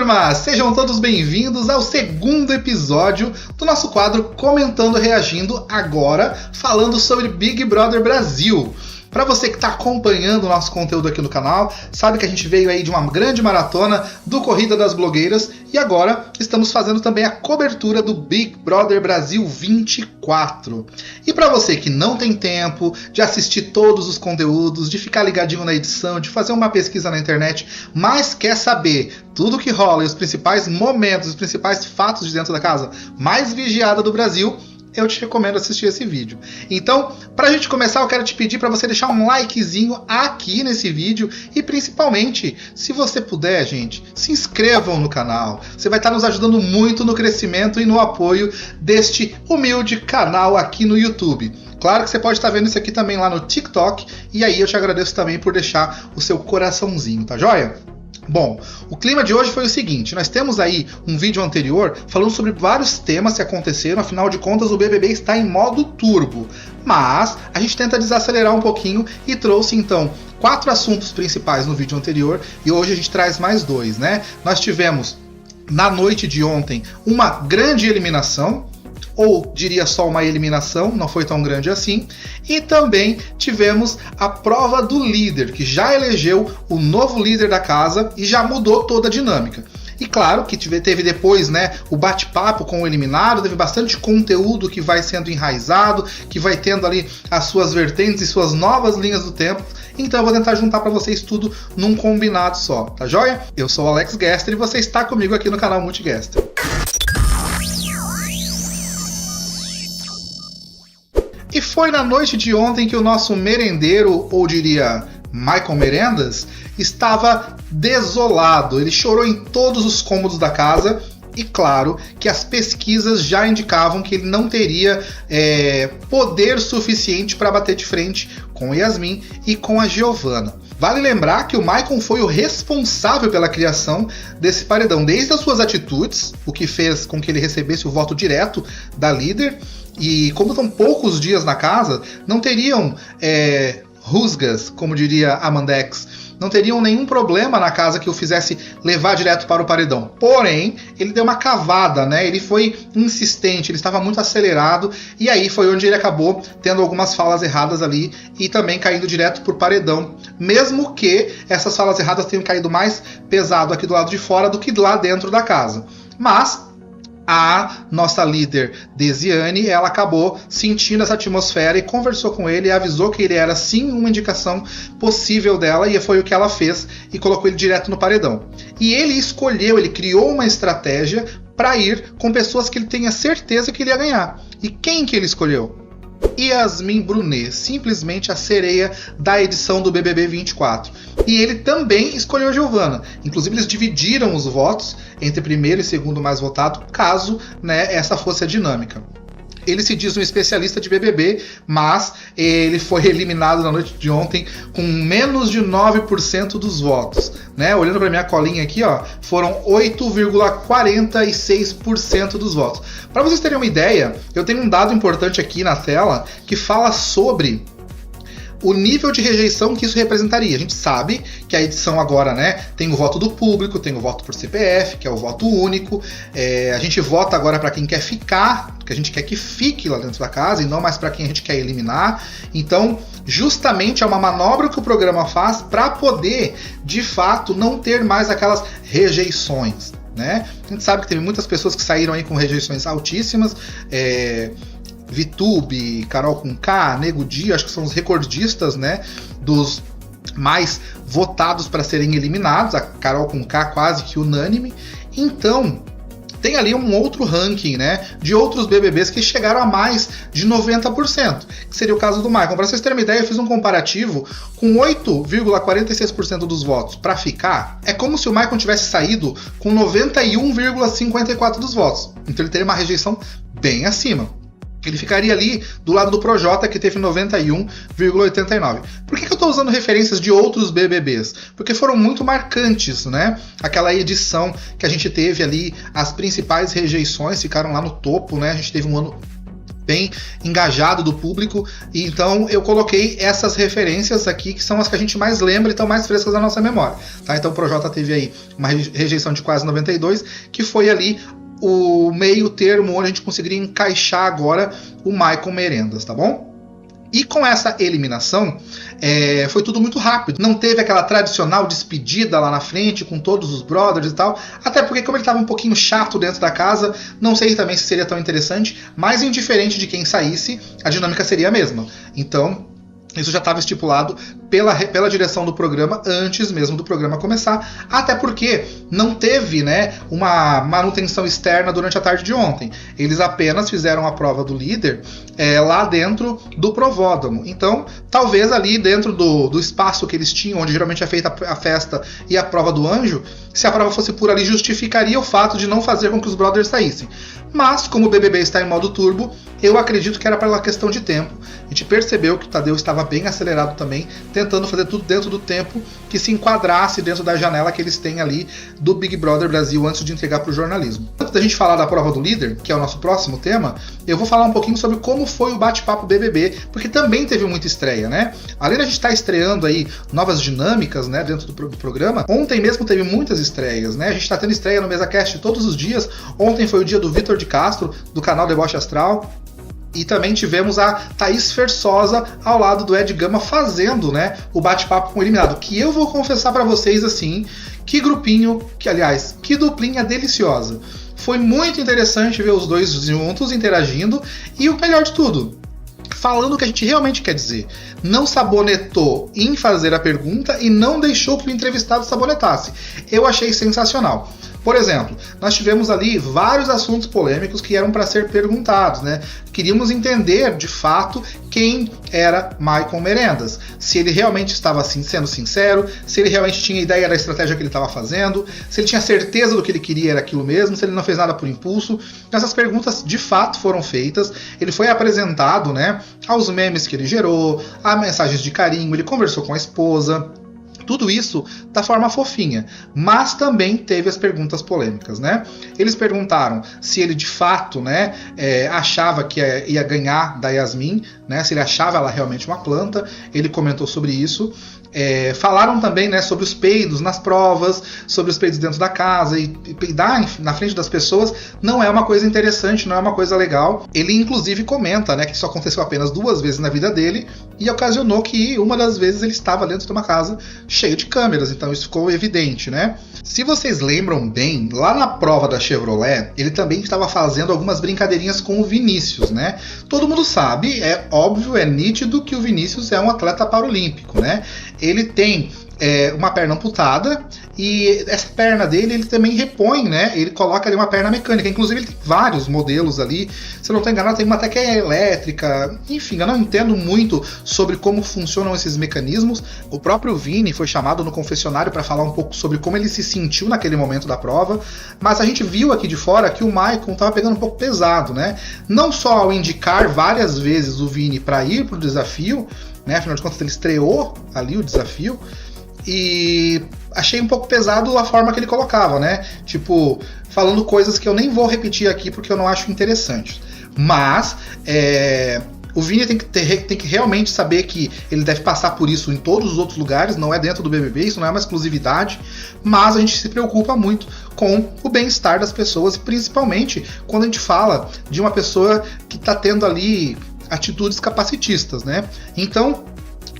turma! Sejam todos bem-vindos ao segundo episódio do nosso quadro Comentando Reagindo, agora falando sobre Big Brother Brasil. Para você que está acompanhando o nosso conteúdo aqui no canal, sabe que a gente veio aí de uma grande maratona do Corrida das Blogueiras e agora estamos fazendo também a cobertura do Big Brother Brasil 24. E para você que não tem tempo de assistir todos os conteúdos, de ficar ligadinho na edição, de fazer uma pesquisa na internet, mas quer saber tudo que rola e os principais momentos, os principais fatos de dentro da casa mais vigiada do Brasil, eu te recomendo assistir esse vídeo. Então, pra gente começar, eu quero te pedir para você deixar um likezinho aqui nesse vídeo e principalmente, se você puder, gente, se inscrevam no canal. Você vai estar nos ajudando muito no crescimento e no apoio deste humilde canal aqui no YouTube. Claro que você pode estar vendo isso aqui também lá no TikTok e aí eu te agradeço também por deixar o seu coraçãozinho, tá joia? Bom, o clima de hoje foi o seguinte, nós temos aí um vídeo anterior falando sobre vários temas que aconteceram, afinal de contas o BBB está em modo turbo, mas a gente tenta desacelerar um pouquinho e trouxe então 4 assuntos principais no vídeo anterior e hoje a gente traz mais 2, né? Nós tivemos na noite de ontem uma grande eliminação, ou diria só uma eliminação, não foi tão grande assim, e também tivemos a prova do líder, que já elegeu o novo líder da casa e já mudou toda a dinâmica. E claro que teve depois, né, o bate-papo com o eliminado, teve bastante conteúdo que vai sendo enraizado, que vai tendo ali as suas vertentes e suas novas linhas do tempo. Então eu vou tentar juntar para vocês tudo num combinado só, tá joia? Eu sou o Alex Gaster e você está comigo aqui no canal Multigaster. E foi na noite de ontem que o nosso merendeiro, ou diria Michael Merendas, estava desolado. Ele chorou em todos os cômodos da casa e claro que as pesquisas já indicavam que ele não teria poder suficiente para bater de frente com Yasmin e com a Giovanna. Vale lembrar que o Michael foi o responsável pela criação desse paredão, desde as suas atitudes, o que fez com que ele recebesse o voto direto da líder. E como estão poucos dias na casa, não teriam rusgas, como diria Amandex, não teriam nenhum problema na casa que o fizesse levar direto para o paredão. Porém, ele deu uma cavada, né? Ele foi insistente, ele estava muito acelerado e aí foi onde ele acabou tendo algumas falas erradas ali e também caindo direto para o paredão, mesmo que essas falas erradas tenham caído mais pesado aqui do lado de fora do que lá dentro da casa. Mas a nossa líder, Desiane, ela acabou sentindo essa atmosfera e conversou com ele e avisou que ele era sim uma indicação possível dela e foi o que ela fez e colocou ele direto no paredão. E ele escolheu, ele criou uma estratégia para ir com pessoas que ele tenha certeza que ele ia ganhar. E quem que ele escolheu? Yasmin Brunet, simplesmente a sereia da edição do BBB 24. E ele também escolheu a Giovanna. Inclusive eles dividiram os votos entre primeiro e segundo mais votado, caso, né, essa fosse a dinâmica. Ele se diz um especialista de BBB, mas ele foi eliminado na noite de ontem com menos de 9% dos votos, né? Olhando para minha colinha aqui, ó, foram 8,46% dos votos. Para vocês terem uma ideia, eu tenho um dado importante aqui na tela que fala sobre o nível de rejeição que isso representaria. A gente sabe que a edição agora, né, tem o voto do público, tem o voto por CPF, que é o voto único. A gente vota agora para quem quer ficar, que a gente quer que fique lá dentro da casa e não mais para quem a gente quer eliminar. Então, justamente é uma manobra que o programa faz para poder, de fato, não ter mais aquelas rejeições, né? A gente sabe que teve muitas pessoas que saíram aí com rejeições altíssimas, Vitube, Carol Conká, Nego Di, acho que são os recordistas, né, dos mais votados para serem eliminados, a Carol Conká quase que unânime. Então, tem ali um outro ranking, né, de outros BBBs que chegaram a mais de 90%, que seria o caso do Michael. Para vocês terem uma ideia, eu fiz um comparativo com 8,46% dos votos para ficar. É como se o Michael tivesse saído com 91,54% dos votos. Então ele teria uma rejeição bem acima. Ele ficaria ali do lado do Projota, que teve 91,89%. Por que eu estou usando referências de outros BBBs? Porque foram muito marcantes, né? Aquela edição que a gente teve ali, as principais rejeições ficaram lá no topo, né? A gente teve um ano bem engajado do público, e então eu coloquei essas referências aqui, que são as que a gente mais lembra e estão mais frescas na nossa memória, tá? Então o Projota teve aí uma rejeição de quase 92, que foi ali o meio termo onde a gente conseguiria encaixar agora o Michael Merendas, tá bom? E com essa eliminação, foi tudo muito rápido. Não teve aquela tradicional despedida lá na frente com todos os brothers e tal. Até porque, como ele estava um pouquinho chato dentro da casa, não sei também se seria tão interessante. Mas indiferente de quem saísse, a dinâmica seria a mesma. Então, isso já estava estipulado pela direção do programa antes mesmo do programa começar, até porque não teve, né, uma manutenção externa durante a tarde de ontem. Eles apenas fizeram a prova do líder lá dentro do Provódromo. Então, talvez ali dentro do espaço que eles tinham, onde geralmente é feita a festa e a prova do anjo, se a prova fosse por ali, justificaria o fato de não fazer com que os brothers saíssem. Mas, como o BBB está em modo turbo, eu acredito que era pela questão de tempo. A gente percebeu que o Tadeu estava bem acelerado também, tentando fazer tudo dentro do tempo que se enquadrasse dentro da janela que eles têm ali do Big Brother Brasil antes de entregar para o jornalismo. Antes da gente falar da prova do líder, que é o nosso próximo tema, eu vou falar um pouquinho sobre como foi o bate-papo BBB, porque também teve muita estreia, né? Além da gente estar estreando aí novas dinâmicas, né, dentro do programa, ontem mesmo teve muitas estreias, né? A gente está tendo estreia no MesaCast todos os dias. Ontem foi o dia do Vitor de Castro, do canal Deboche Astral. E também tivemos a Thaís Fersosa ao lado do Ed Gama fazendo, né, o bate-papo com o eliminado. Que eu vou confessar pra vocês assim, que grupinho, que duplinha deliciosa. Foi muito interessante ver os dois juntos interagindo e o melhor de tudo, falando o que a gente realmente quer dizer. Não sabonetou em fazer a pergunta e não deixou que o entrevistado sabonetasse. Eu achei sensacional. Por exemplo, nós tivemos ali vários assuntos polêmicos que eram para ser perguntados, né? Queríamos entender, de fato, quem era Michael Merendas. Se ele realmente estava assim, sendo sincero, se ele realmente tinha ideia da estratégia que ele estava fazendo, se ele tinha certeza do que ele queria era aquilo mesmo, se ele não fez nada por impulso. Essas perguntas, de fato, foram feitas. Ele foi apresentado, né, aos memes que ele gerou, a mensagens de carinho, ele conversou com a esposa. Tudo isso da forma fofinha, mas também teve as perguntas polêmicas, né? Eles perguntaram se ele de fato, né, achava que ia ganhar da Yasmin, né? Se ele achava ela realmente uma planta. Ele comentou sobre isso. Falaram também, né, sobre os peidos nas provas, sobre os peidos dentro da casa, e peidar na frente das pessoas não é uma coisa interessante, não é uma coisa legal. Ele inclusive comenta, né, que isso aconteceu apenas 2 vezes na vida dele e ocasionou que uma das vezes ele estava dentro de uma casa cheia de câmeras, então isso ficou evidente, né? Se vocês lembram bem, lá na prova da Chevrolet, ele também estava fazendo algumas brincadeirinhas com o Vinícius, né? Todo mundo sabe, é óbvio, é nítido que o Vinícius é um atleta paralímpico, né? Ele tem uma perna amputada e essa perna dele ele também repõe, né? Ele coloca ali uma perna mecânica. Inclusive ele tem vários modelos ali. Se eu não estou enganado, tem uma até que é elétrica. Enfim, eu não entendo muito sobre como funcionam esses mecanismos. O próprio Vini foi chamado no confessionário para falar um pouco sobre como ele se sentiu naquele momento da prova. Mas a gente viu aqui de fora que o Michael estava pegando um pouco pesado, né? Não só ao indicar várias vezes o Vini para ir para o desafio, né? Afinal de contas ele estreou ali o desafio. E achei um pouco pesado a forma que ele colocava, né? Tipo, falando coisas que eu nem vou repetir aqui porque eu não acho interessante. Mas o Vini tem que realmente saber que ele deve passar por isso em todos os outros lugares, não é dentro do BBB, isso não é uma exclusividade, mas a gente se preocupa muito com o bem-estar das pessoas, principalmente quando a gente fala de uma pessoa que está tendo ali atitudes capacitistas, né? Então,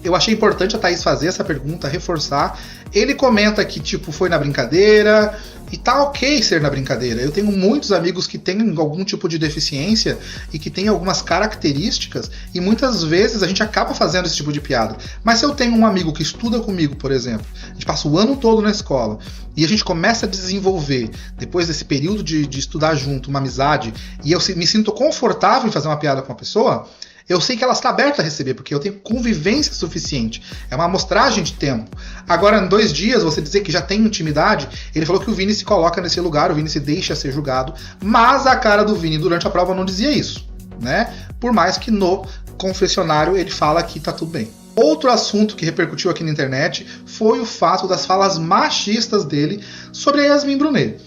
eu achei importante a Thaís fazer essa pergunta, reforçar. Ele comenta que, tipo, foi na brincadeira, e tá ok ser na brincadeira. Eu tenho muitos amigos que têm algum tipo de deficiência e que têm algumas características, e muitas vezes a gente acaba fazendo esse tipo de piada. Mas se eu tenho um amigo que estuda comigo, por exemplo, a gente passa o ano todo na escola, e a gente começa a desenvolver, depois desse período de estudar junto, uma amizade, e eu me sinto confortável em fazer uma piada com uma pessoa, eu sei que ela está aberta a receber, porque eu tenho convivência suficiente. É uma amostragem de tempo. Agora, em 2 dias, você dizer que já tem intimidade, ele falou que o Vini se coloca nesse lugar, o Vini se deixa ser julgado, mas a cara do Vini durante a prova não dizia isso, né? Por mais que no confessionário ele fala que tá tudo bem. Outro assunto que repercutiu aqui na internet foi o fato das falas machistas dele sobre a Yasmin Brunet.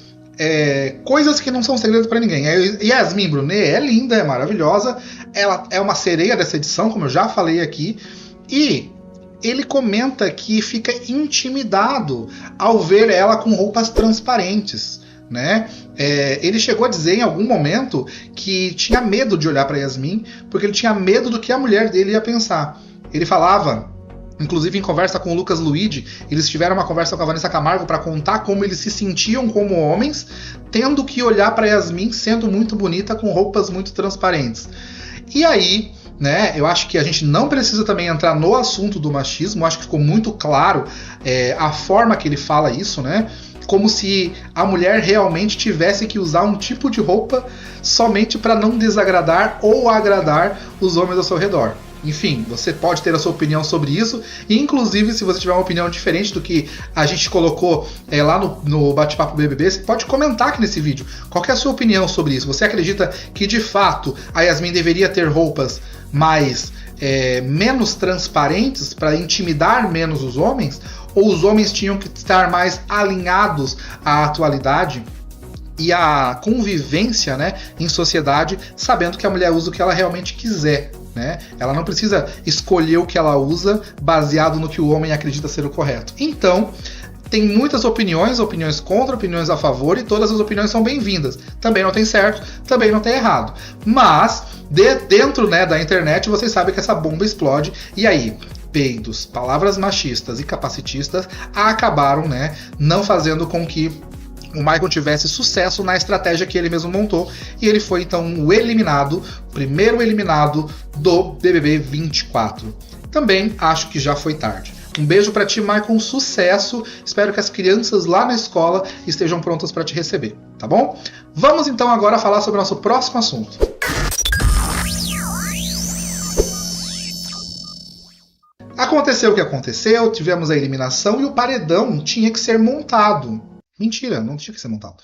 coisas que não são segredo para ninguém. Yasmin Brunet é linda, é maravilhosa, ela é uma sereia dessa edição, como eu já falei aqui, e ele comenta que fica intimidado ao ver ela com roupas transparentes, né? Ele chegou a dizer em algum momento que tinha medo de olhar para Yasmin, porque ele tinha medo do que a mulher dele ia pensar. Ele falava, inclusive em conversa com o Lucas Luigi, eles tiveram uma conversa com a Vanessa Camargo para contar como eles se sentiam como homens, tendo que olhar para Yasmin sendo muito bonita com roupas muito transparentes. E aí, né, eu acho que a gente não precisa também entrar no assunto do machismo, acho que ficou muito claro a forma que ele fala isso, né? Como se a mulher realmente tivesse que usar um tipo de roupa somente para não desagradar ou agradar os homens ao seu redor. Enfim, você pode ter a sua opinião sobre isso, e inclusive se você tiver uma opinião diferente do que a gente colocou lá no Bate-Papo BBB, você pode comentar aqui nesse vídeo. Qual que é a sua opinião sobre isso? Você acredita que de fato a Yasmin deveria ter roupas mais menos transparentes para intimidar menos os homens? Ou os homens tinham que estar mais alinhados à atualidade e à convivência, né, em sociedade, sabendo que a mulher usa o que ela realmente quiser, né? Ela não precisa escolher o que ela usa baseado no que o homem acredita ser o correto. Então, tem muitas opiniões contra, opiniões a favor, e todas as opiniões são bem-vindas. Também não tem certo, também não tem errado. Mas, dentro, né, da internet, vocês sabem que essa bomba explode, e aí peidos, palavras machistas e capacitistas acabaram, né, não fazendo com que o Michael tivesse sucesso na estratégia que ele mesmo montou, e ele foi então o primeiro eliminado do BBB 24. Também acho que já foi tarde. Um beijo pra ti, Michael, um sucesso. Espero que as crianças lá na escola estejam prontas para te receber, tá bom? Vamos então agora falar sobre o nosso próximo assunto. Aconteceu o que aconteceu, tivemos a eliminação e o paredão tinha que ser montado. Mentira, não tinha que ser montado.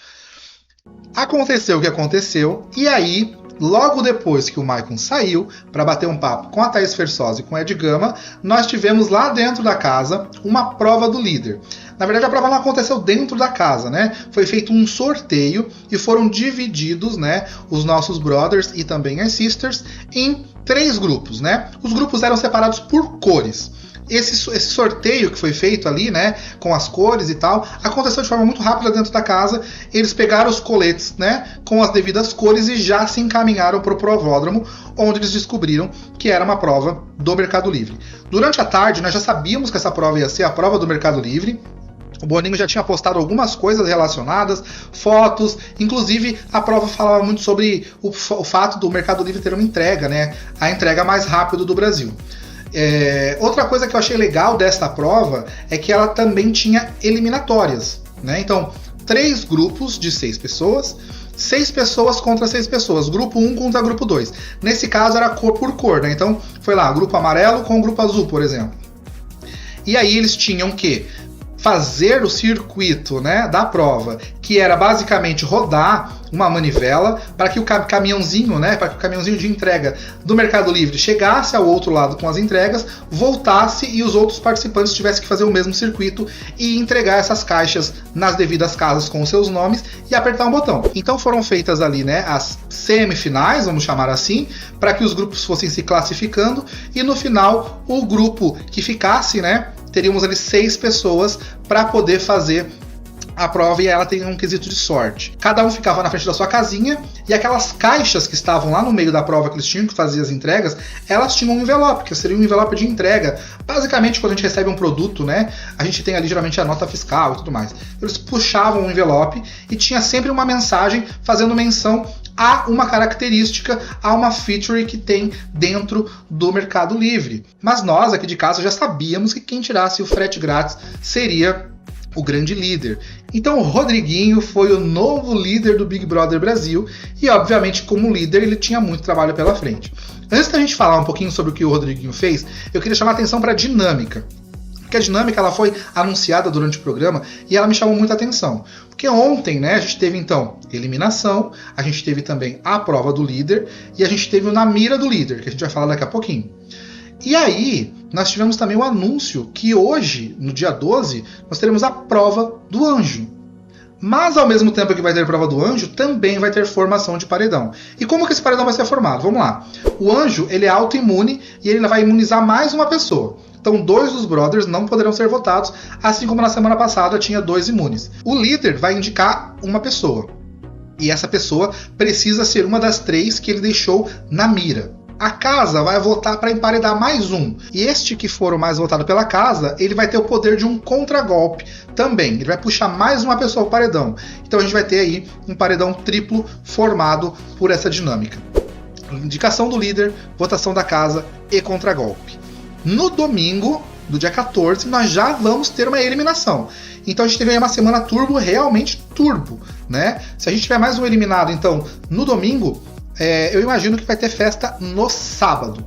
Aconteceu o que aconteceu, e aí, logo depois que o Maicon saiu para bater um papo com a Thaís Fersosa e com o Ed Gama, nós tivemos lá dentro da casa uma prova do líder. Na verdade, a prova não aconteceu dentro da casa, né? Foi feito um sorteio e foram divididos, né, os nossos brothers e também as sisters em 3 grupos, né? Os grupos eram separados por cores. Esse sorteio que foi feito ali, né, com as cores e tal, aconteceu de forma muito rápida dentro da casa. Eles pegaram os coletes, né, com as devidas cores e já se encaminharam para o provódromo, onde eles descobriram que era uma prova do Mercado Livre. Durante a tarde, nós já sabíamos que essa prova ia ser a prova do Mercado Livre. O Boninho já tinha postado algumas coisas relacionadas, fotos, inclusive a prova falava muito sobre o fato do Mercado Livre ter uma entrega, né, a entrega mais rápida do Brasil. Outra coisa que eu achei legal desta prova é que ela também tinha eliminatórias, né? Então, 3 grupos de 6 pessoas, 6 pessoas contra 6 pessoas, grupo 1 contra grupo 2. Nesse caso era cor por cor, né? Então foi lá, grupo amarelo com o grupo azul, por exemplo. E aí eles tinham que fazer o circuito, né, da prova, que era basicamente rodar uma manivela para que o caminhãozinho, né, para que o caminhãozinho de entrega do Mercado Livre chegasse ao outro lado com as entregas, voltasse e os outros participantes tivessem que fazer o mesmo circuito e entregar essas caixas nas devidas casas com os seus nomes e apertar um botão. Então foram feitas ali, né, as semifinais, vamos chamar assim, para que os grupos fossem se classificando, e no final o grupo que ficasse, né, teríamos ali 6 pessoas para poder fazer a prova, e ela tem um quesito de sorte. Cada um ficava na frente da sua casinha, e aquelas caixas que estavam lá no meio da prova, que eles tinham que fazer as entregas, elas tinham um envelope, que seria um envelope de entrega. Basicamente, quando a gente recebe um produto, né, a gente tem ali geralmente a nota fiscal e tudo mais. Eles puxavam o envelope e tinha sempre uma mensagem fazendo menção a uma característica, a uma feature que tem dentro do Mercado Livre. Mas nós aqui de casa já sabíamos que quem tirasse o frete grátis seria o grande líder. Então o Rodriguinho foi o novo líder do Big Brother Brasil, e obviamente como líder ele tinha muito trabalho pela frente. Antes da gente falar um pouquinho sobre o que o Rodriguinho fez, eu queria chamar a atenção para a dinâmica. Porque a dinâmica ela foi anunciada durante o programa e ela me chamou muita atenção. Porque ontem, né, a gente teve então eliminação, a gente teve também a prova do líder e a gente teve o Na Mira do Líder, que a gente vai falar daqui a pouquinho. E aí, nós tivemos também o anúncio que hoje, no dia 12, nós teremos a prova do anjo. Mas ao mesmo tempo que vai ter prova do anjo, também vai ter formação de paredão. E como que esse paredão vai ser formado? Vamos lá. O anjo, ele é autoimune e ele vai imunizar mais uma pessoa. Então 2 dos brothers não poderão ser votados, assim como na semana passada tinha 2 imunes. O líder vai indicar uma pessoa. E essa pessoa precisa ser uma das 3 que ele deixou na mira. A casa vai votar para emparedar mais um. E este que for o mais votado pela casa, ele vai ter o poder de um contragolpe também. Ele vai puxar mais uma pessoa ao paredão. Então a gente vai ter aí um paredão triplo formado por essa dinâmica. Indicação do líder, votação da casa e contragolpe. No domingo, do dia 14, nós já vamos ter uma eliminação. Então a gente teve aí uma semana turbo, realmente turbo, né? Se a gente tiver mais um eliminado, então, no domingo, eu imagino que vai ter festa no sábado.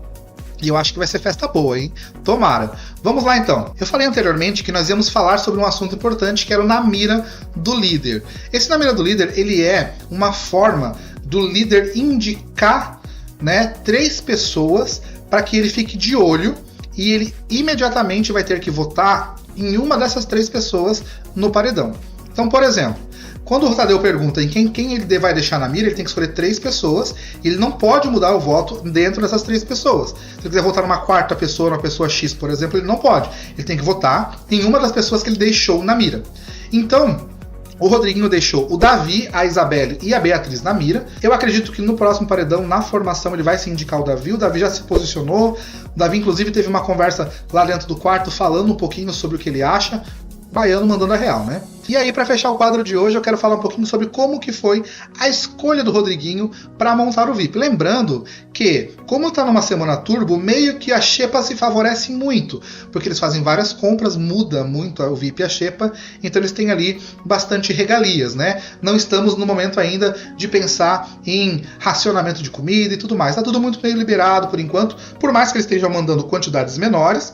E eu acho que vai ser festa boa, hein? Tomara. Vamos lá, então. Eu falei anteriormente que nós íamos falar sobre um assunto importante, que era o na mira do líder. Esse na mira do líder, ele é uma forma do líder indicar, né, 3 pessoas para que ele fique de olho e ele imediatamente vai ter que votar em uma dessas 3 pessoas no paredão. Então, por exemplo, quando o Tadeu pergunta em quem ele vai deixar na mira, ele tem que escolher 3 pessoas, e ele não pode mudar o voto dentro dessas 3 pessoas. Se ele quiser votar numa 4ª pessoa, numa pessoa X, por exemplo, ele não pode. Ele tem que votar em uma das pessoas que ele deixou na mira. Então, o Rodriguinho deixou o Davi, a Isabelle e a Beatriz na mira. Eu acredito que no próximo paredão, na formação, ele vai se indicar o Davi já se posicionou. O Davi, inclusive, teve uma conversa lá dentro do quarto, falando um pouquinho sobre o que ele acha. Baiano mandando a real, né? E aí, para fechar o quadro de hoje, eu quero falar um pouquinho sobre como que foi a escolha do Rodriguinho para montar o VIP. Lembrando que, como tá numa semana turbo, meio que a xepa se favorece muito, porque eles fazem várias compras, muda muito o VIP e a xepa, então eles têm ali bastante regalias, né? Não estamos no momento ainda de pensar em racionamento de comida e tudo mais. Tá tudo muito meio liberado por enquanto, por mais que eles estejam mandando quantidades menores,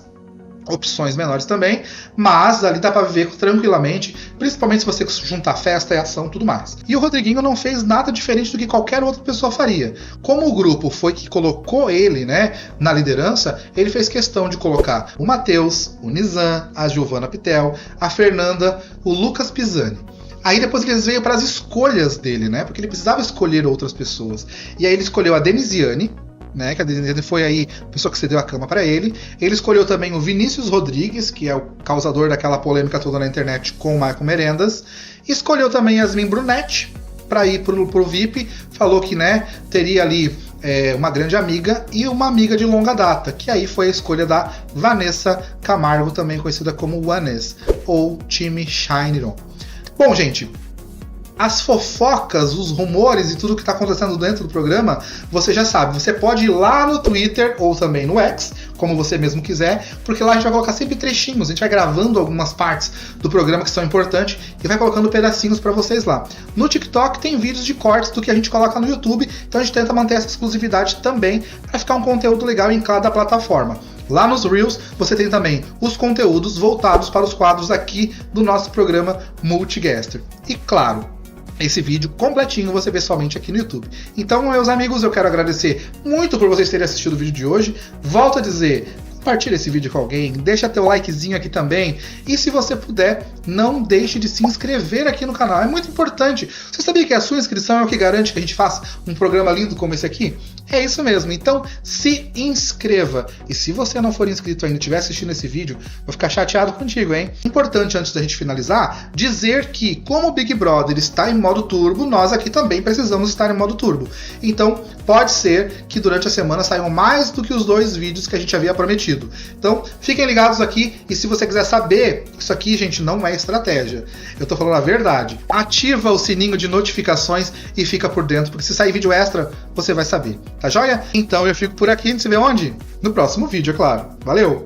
opções menores também, mas ali dá para viver tranquilamente, principalmente se você juntar festa e ação e tudo mais. E o Rodriguinho não fez nada diferente do que qualquer outra pessoa faria. Como o grupo foi que colocou ele, né, na liderança, ele fez questão de colocar o Matheus, o Nizam, a Giovanna Pitel, a Fernanda, o Lucas Pisani. Aí depois eles veio para as escolhas dele, né, porque ele precisava escolher outras pessoas. E aí ele escolheu a Denisiane, né, que a Denisiane foi aí a pessoa que cedeu a cama para ele. Ele escolheu também o Vinícius Rodrigues, que é o causador daquela polêmica toda na internet com o Michael Merendas. Escolheu também Yasmin Brunetti para ir pro VIP. Falou que, né, teria ali uma grande amiga e uma amiga de longa data, que aí foi a escolha da Vanessa Camargo, também conhecida como Vanessa, ou time Shine On. Bom, gente, as fofocas, os rumores e tudo que está acontecendo dentro do programa, você já sabe. Você pode ir lá no Twitter ou também no X, como você mesmo quiser, porque lá a gente vai colocar sempre trechinhos. A gente vai gravando algumas partes do programa que são importantes e vai colocando pedacinhos para vocês lá. No TikTok tem vídeos de cortes do que a gente coloca no YouTube, então a gente tenta manter essa exclusividade também para ficar um conteúdo legal em cada plataforma. Lá nos Reels você tem também os conteúdos voltados para os quadros aqui do nosso programa Multigaster. E claro, esse vídeo completinho você vê somente aqui no YouTube. Então, meus amigos, eu quero agradecer muito por vocês terem assistido o vídeo de hoje. Volto a dizer, compartilha esse vídeo com alguém, deixa teu likezinho aqui também. E se você puder, não deixe de se inscrever aqui no canal. É muito importante. Você sabia que a sua inscrição é o que garante que a gente faça um programa lindo como esse aqui? É isso mesmo. Então, se inscreva. E se você não for inscrito ainda e estiver assistindo esse vídeo, vou ficar chateado contigo, hein? Importante, antes da gente finalizar, dizer que, como o Big Brother está em modo turbo, nós aqui também precisamos estar em modo turbo. Então, pode ser que durante a semana saiam mais do que os 2 vídeos que a gente havia prometido. Então, fiquem ligados aqui. E se você quiser saber, isso aqui, gente, não é estratégia. Eu tô falando a verdade. Ativa o sininho de notificações e fica por dentro, porque se sair vídeo extra, você vai saber. Tá joia? Então eu fico por aqui. A gente se vê onde? No próximo vídeo, é claro. Valeu!